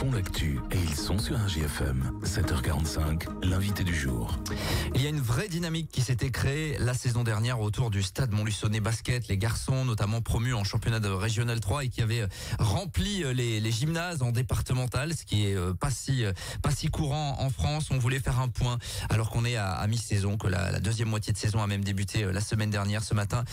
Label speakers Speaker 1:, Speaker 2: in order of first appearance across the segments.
Speaker 1: font l'actu et ils sont sur un GFM. 7h45, l'invité du jour.
Speaker 2: Il y a une vraie dynamique qui s'était créée la saison dernière autour du stade Montluçonnet Basket. Les garçons, notamment promus en championnat de Régional 3 et qui avaient rempli les gymnases en départemental, ce qui est pas si courant en France. On voulait faire un point alors qu'on est à mi-saison, que la deuxième moitié de saison a même débuté la semaine dernière. Ce matin,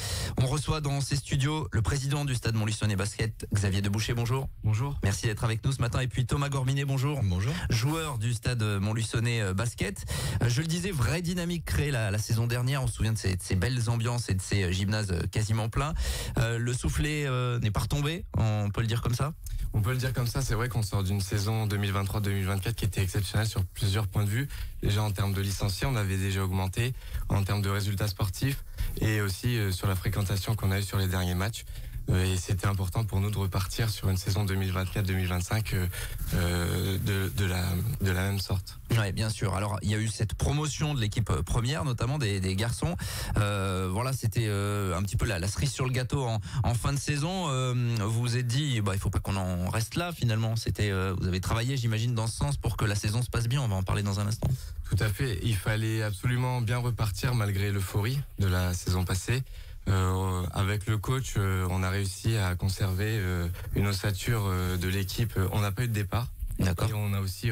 Speaker 2: on reçoit dans ces studios le président du stade Montluçonnet Basket, Xavier Deboucher. Bonjour.
Speaker 3: Bonjour.
Speaker 2: Merci d'être avec nous ce matin. Et puis Thomas Gorminet, bonjour.
Speaker 3: Bonjour.
Speaker 2: Joueur du stade Montluçonnet Basket. Je le disais, vraie dynamique créée la saison dernière. On se souvient de ces belles ambiances et de ces gymnases quasiment pleins. Le soufflet n'est pas retombé, on peut le dire comme ça?
Speaker 3: On peut le dire comme ça, c'est vrai qu'on sort d'une saison 2023-2024 qui était exceptionnelle sur plusieurs points de vue. Déjà en termes de licenciés, on avait déjà augmenté, en termes de résultats sportifs et aussi sur la fréquentation qu'on a eue sur les derniers matchs. Et c'était important pour nous de repartir sur une saison 2024-2025 de la même sorte.
Speaker 2: Ouais, bien sûr. Alors, il y a eu cette promotion de l'équipe première, notamment des garçons. Voilà, c'était un petit peu la cerise sur le gâteau en fin de saison. Vous vous êtes dit, il faut pas qu'on en reste là. Finalement, c'était, vous avez travaillé, j'imagine, dans ce sens pour que la saison se passe bien. On va en parler dans un instant.
Speaker 3: Tout à fait. Il fallait absolument bien repartir malgré l'euphorie de la saison passée. Avec le coach, on a réussi à conserver une ossature de l'équipe. On n'a pas eu de départ.
Speaker 2: D'accord.
Speaker 3: Et on a aussi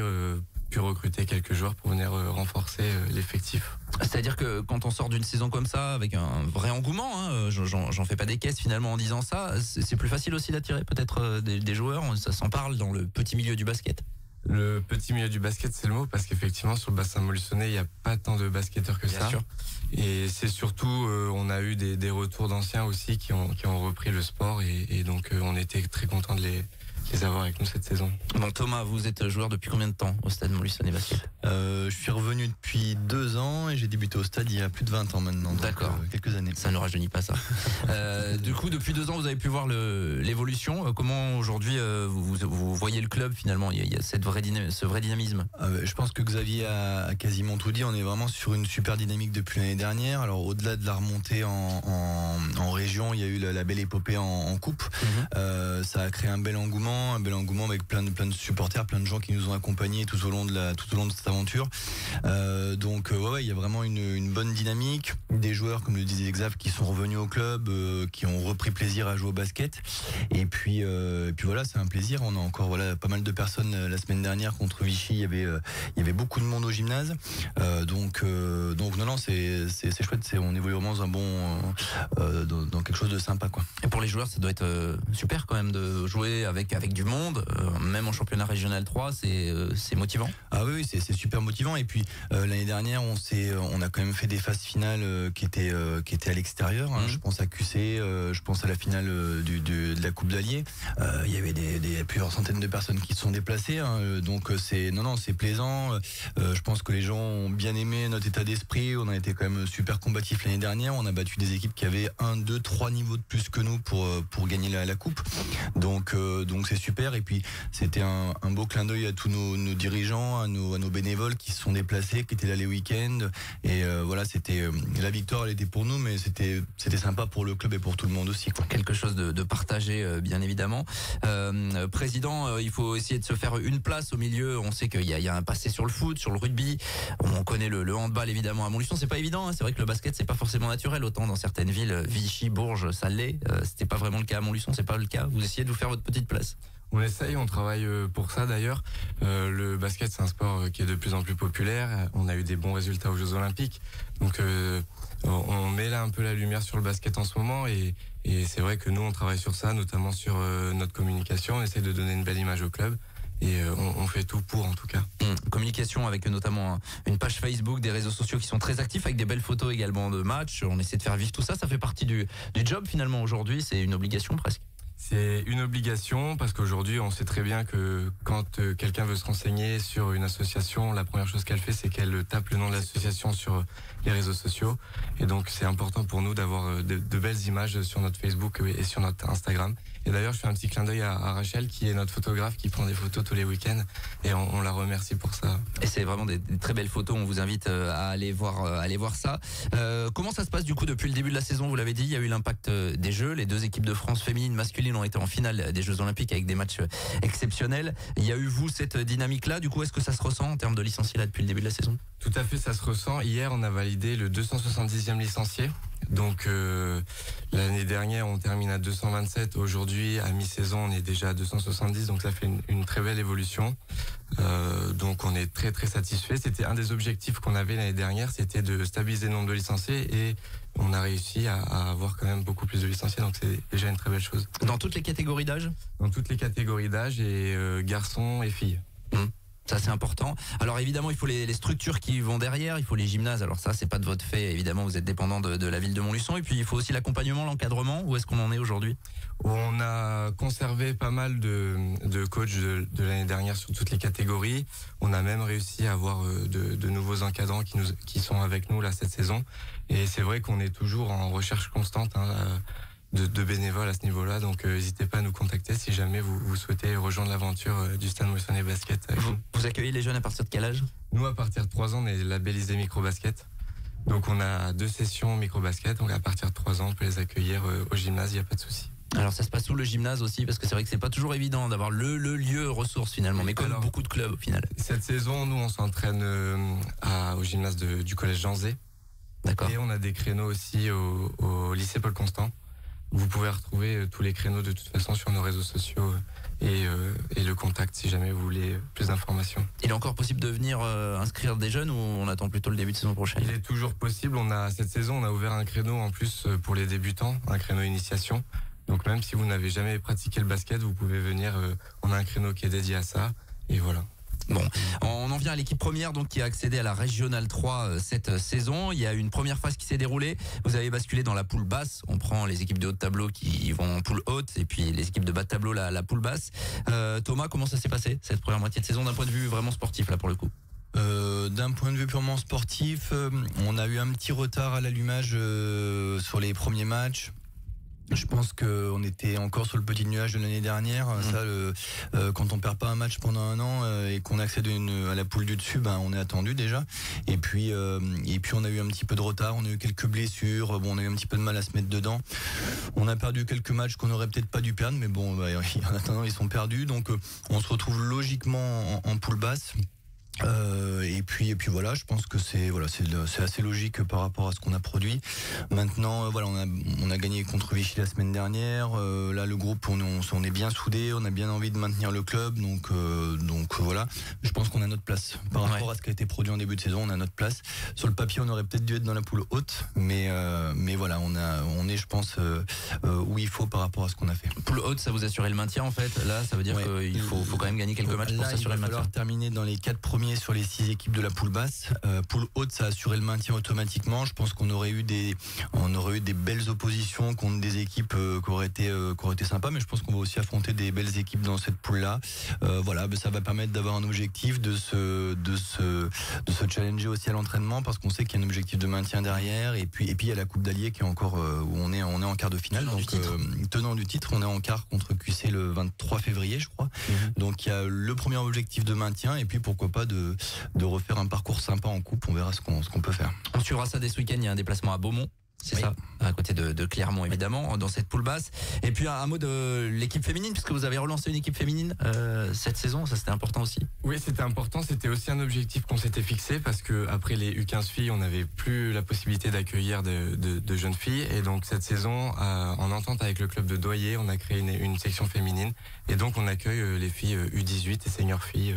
Speaker 3: pu recruter quelques joueurs pour venir renforcer l'effectif.
Speaker 2: C'est-à-dire que quand on sort d'une saison comme ça, avec un vrai engouement, j'en fais pas des caisses finalement en disant ça, c'est plus facile aussi d'attirer peut-être des joueurs. Ça s'en parle dans le petit milieu du basket.
Speaker 3: Le petit milieu du basket, c'est le mot, parce qu'effectivement, sur le bassin Montluçonnet, il n'y a pas tant de basketteurs que
Speaker 2: Bien
Speaker 3: ça.
Speaker 2: sûr.
Speaker 3: Et c'est surtout, on a eu des retours d'anciens aussi qui ont repris le sport, et donc on était très contents de les avoir avec nous cette saison.
Speaker 2: Bon, Thomas, vous êtes joueur depuis combien de temps au stade Montluçonnet Basket?
Speaker 4: Je suis revenu depuis 2 ans et j'ai débuté au stade il y a plus de 20 ans maintenant.
Speaker 2: D'accord.
Speaker 4: Donc, quelques années.
Speaker 2: Ça ne rajeunit pas ça. Du coup, depuis 2 ans, vous avez pu voir l'évolution. Comment aujourd'hui vous voyez le club finalement? Il y a ce vrai dynamisme.
Speaker 4: Je pense que Xavier a quasiment tout dit. On est vraiment sur une super dynamique depuis l'année dernière. Alors au-delà de la remontée en région, il y a eu la belle épopée en coupe. Ça a créé un bel engouement avec plein de supporters, plein de gens qui nous ont accompagnés tout au long de cette aventure. Donc il y a vraiment une bonne dynamique, des joueurs comme le disait Xav qui sont revenus au club, qui ont repris plaisir à jouer au basket. Et puis voilà, c'est un plaisir. On a encore pas mal de personnes la semaine dernière contre Vichy. Il y avait beaucoup de monde au gymnase. Donc non, c'est chouette. On évolue vraiment dans quelque chose de sympa, quoi.
Speaker 2: Et pour les joueurs, ça doit être super quand même de jouer avec du monde, même en championnat régional 3, c'est motivant.
Speaker 4: Ah oui, c'est super motivant. Et puis l'année dernière, on a quand même fait des phases finales qui étaient à l'extérieur. Je pense à QC, je pense à la finale de la Coupe d'Allier. Il y avait plusieurs centaines de personnes qui se sont déplacées. Donc c'est plaisant. Je pense que les gens ont bien aimé notre état d'esprit. On a été quand même super combatifs l'année dernière. On a battu des équipes qui avaient 1, 2, 3 niveaux de plus que nous pour gagner la coupe. Donc c'est super. Et puis c'était un beau clin d'œil à tous nos dirigeants, à nos bénévoles qui se sont déplacés, qui étaient là les week-ends. Et c'était la victoire, elle était pour nous, mais c'était sympa pour le club et pour tout le monde aussi, quoi.
Speaker 2: Quelque chose de partagé, bien évidemment. Président, il faut essayer de se faire une place au milieu. On sait qu'il y a un passé sur le foot, sur le rugby. On connaît le handball évidemment à Montluçon. C'est pas évident. C'est vrai que le basket c'est pas forcément naturel. Autant dans certaines villes, Vichy, Bourges, ça l'est. C'était pas vraiment le cas à Montluçon. C'est pas le cas. Vous essayez de vous faire votre petite place.
Speaker 3: On essaye, on travaille pour ça d'ailleurs. Le basket, c'est un sport qui est de plus en plus populaire. On a eu des bons résultats aux Jeux Olympiques. Donc on met là un peu la lumière sur le basket en ce moment et c'est vrai que nous, on travaille sur ça, notamment sur notre communication. On essaie de donner une belle image au club et on fait tout pour, en tout cas.
Speaker 2: Communication avec notamment une page Facebook, des réseaux sociaux qui sont très actifs avec des belles photos également de matchs. On essaie de faire vivre tout ça. Ça fait partie du job finalement aujourd'hui. C'est une obligation presque.
Speaker 3: C'est une obligation parce qu'aujourd'hui, on sait très bien que quand quelqu'un veut se renseigner sur une association, la première chose qu'elle fait, c'est qu'elle tape le nom de l'association sur les réseaux sociaux. Et donc, c'est important pour nous d'avoir de belles images sur notre Facebook et sur notre Instagram. Et d'ailleurs, je fais un petit clin d'œil à Rachel, qui est notre photographe, qui prend des photos tous les week-ends. Et on la remercie pour ça.
Speaker 2: Et c'est vraiment des très belles photos. On vous invite à aller voir ça. Comment ça se passe du coup depuis le début de la saison? Vous l'avez dit, il y a eu l'impact des Jeux. Les deux équipes de France féminines, masculines ont été en finale des Jeux Olympiques avec des matchs exceptionnels. Il y a eu cette dynamique-là. Du coup, est-ce que ça se ressent en termes de licenciés là depuis le début de la saison?
Speaker 3: Tout à fait, ça se ressent. Hier, on a validé le 270e licencié. Donc l'année dernière, on termine à 227. Aujourd'hui, à mi-saison, on est déjà à 270. Donc ça fait une très belle évolution. Donc on est très très satisfait. C'était un des objectifs qu'on avait l'année dernière, c'était de stabiliser le nombre de licenciés et on a réussi à avoir quand même beaucoup plus de licenciés. Donc c'est déjà une très belle chose.
Speaker 2: Dans toutes les catégories d'âge?
Speaker 3: Dans toutes les catégories d'âge et garçons et filles.
Speaker 2: Ça c'est important. Alors évidemment il faut les structures qui vont derrière, il faut les gymnases. Alors ça c'est pas de votre fait, évidemment vous êtes dépendant de la ville de Montluçon. Et puis il faut aussi l'accompagnement, l'encadrement. Où est-ce qu'on en est aujourd'hui?
Speaker 3: On a conservé pas mal de coachs de l'année dernière sur toutes les catégories. On a même réussi à avoir de nouveaux encadrants qui sont avec nous là cette saison. Et c'est vrai qu'on est toujours en recherche constante de bénévoles à ce niveau-là, donc n'hésitez pas à nous contacter si jamais vous souhaitez rejoindre l'aventure du Stade Montluçonnet Basket.
Speaker 2: Vous accueillez les jeunes à partir de quel âge?
Speaker 3: Nous, à partir de 3 ans, on est labellisé micro-basket. Donc on a 2 sessions micro-basket, donc à partir de 3 ans, on peut les accueillir au gymnase, il n'y a pas de souci.
Speaker 2: Alors ça se passe sous le gymnase aussi, parce que c'est vrai que c'est pas toujours évident d'avoir le lieu ressource finalement, mais comme beaucoup de clubs au final.
Speaker 3: Cette saison, nous on s'entraîne au gymnase du collège Jean Zé.
Speaker 2: D'accord.
Speaker 3: Et on a des créneaux aussi au lycée Paul Constant. Vous pouvez retrouver tous les créneaux de toute façon sur nos réseaux sociaux et le contact si jamais vous voulez plus d'informations.
Speaker 2: Il est encore possible de venir inscrire des jeunes ou on attend plutôt le début de saison prochaine?
Speaker 3: Il est toujours possible. Cette saison, on a ouvert un créneau en plus pour les débutants, un créneau initiation. Donc même si vous n'avez jamais pratiqué le basket, vous pouvez venir. On a un créneau qui est dédié à ça. Et voilà.
Speaker 2: Bon, on en vient à l'équipe première donc qui a accédé à la Régionale 3 cette saison. Il y a une première phase qui s'est déroulée. Vous avez basculé dans la poule basse. On prend les équipes de haut de tableau qui vont en poule haute et puis les équipes de bas de tableau la poule basse. Thomas, comment ça s'est passé cette première moitié de saison d'un point de vue vraiment sportif là pour le coup?
Speaker 4: D'un point de vue purement sportif, on a eu un petit retard à l'allumage sur les premiers matchs. Je pense qu'on était encore sur le petit nuage de l'année dernière. Ça, quand on perd pas un match pendant un an et qu'on accède à la poule du dessus, on est attendu déjà. Et puis on a eu un petit peu de retard. On a eu quelques blessures. Bon, on a eu un petit peu de mal à se mettre dedans. On a perdu quelques matchs qu'on aurait peut-être pas dû perdre, mais bon, en attendant, ils sont perdus. Donc, on se retrouve logiquement en poule basse. Et puis voilà, je pense que c'est assez logique par rapport à ce qu'on a produit. Maintenant, on a gagné contre Vichy la semaine dernière. Là, le groupe, on est bien soudé, on a bien envie de maintenir le club. Donc voilà, je pense qu'on a notre place par rapport à ce qui a été produit en début de saison. On a notre place. Sur le papier, on aurait peut-être dû être dans la poule haute, mais voilà, on est, je pense, où il faut par rapport à ce qu'on a fait.
Speaker 2: Poule haute, ça vous assurait le maintien en fait. Là, ça veut dire qu'il faut quand même gagner quelques matchs pour s'assurer le maintien.
Speaker 4: Il va falloir terminer dans les 4 premiers sur les 6 équipes de la poule basse. Poule haute, ça a assuré le maintien automatiquement. Je pense qu'on aurait eu des belles oppositions contre des équipes qui auraient été sympas, mais je pense qu'on va aussi affronter des belles équipes dans cette poule-là. Voilà, ça va permettre d'avoir un objectif, de se challenger aussi à l'entraînement, parce qu'on sait qu'il y a un objectif de maintien derrière. Et puis il y a la Coupe d'Allier qui est encore où on est en quart de finale. Tenant du titre, on est en quart contre QC le 23 février, je crois. Donc il y a le premier objectif de maintien et puis pourquoi pas de refaire un parcours sympa en coupe. On verra ce qu'on peut faire.
Speaker 2: On suivra ça dès ce week-end. Il y a un déplacement à Beaumont. C'est ça, à côté de Clermont évidemment, dans cette poule basse. Et puis un mot de l'équipe féminine, puisque vous avez relancé une équipe féminine cette saison, ça c'était important aussi.
Speaker 3: Oui, c'était important, c'était aussi un objectif qu'on s'était fixé, parce que après les U15 filles, on n'avait plus la possibilité d'accueillir de jeunes filles, et donc cette saison, en entente avec le club de Doyer, on a créé une section féminine, et donc on accueille les filles U18 et senior filles.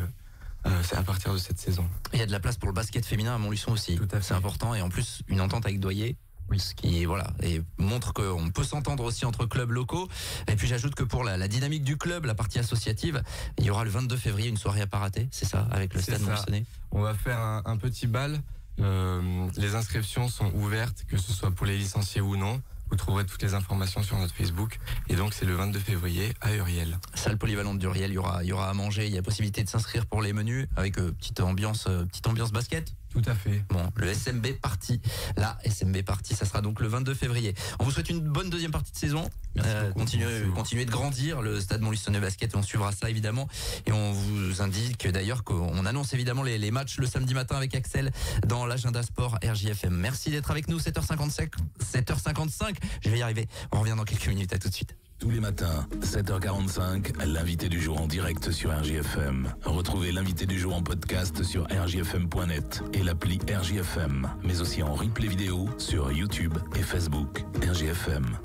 Speaker 3: C'est à partir de cette saison.
Speaker 2: Il y a de la place pour le basket féminin à Montluçon aussi.
Speaker 3: Tout à fait.
Speaker 2: C'est important, et en plus une entente avec Doyer. Oui. Ce qui et montre qu'on peut s'entendre aussi entre clubs locaux. Et puis j'ajoute que pour la dynamique du club, la partie associative, il y aura le 22 février une soirée à pas rater, c'est ça, avec le Stade Montluçonnet.
Speaker 3: On va faire un petit bal. Les inscriptions sont ouvertes, que ce soit pour les licenciés ou non. Vous trouverez toutes les informations sur notre Facebook. Et donc c'est le 22 février à Uriel. Salle
Speaker 2: polyvalente d'Uriel, il y aura à manger, il y a possibilité de s'inscrire pour les menus avec petite ambiance basket.
Speaker 3: Tout à fait.
Speaker 2: Bon, le SMB parti. La SMB parti, ça sera donc le 22 février. On vous souhaite une bonne deuxième partie de saison. Continuez de grandir le Stade Montluçonnet Basket et on suivra ça évidemment. Et on vous indique d'ailleurs qu'on annonce évidemment les matchs le samedi matin avec Axel dans l'agenda sport RJFM. Merci d'être avec nous, 7h55. Je vais y arriver. On revient dans quelques minutes. À tout de suite.
Speaker 1: Tous les matins, 7h45, l'invité du jour en direct sur RJFM. Retrouvez l'invité du jour en podcast sur rjfm.net et l'appli RJFM, mais aussi en replay vidéo sur YouTube et Facebook. RJFM.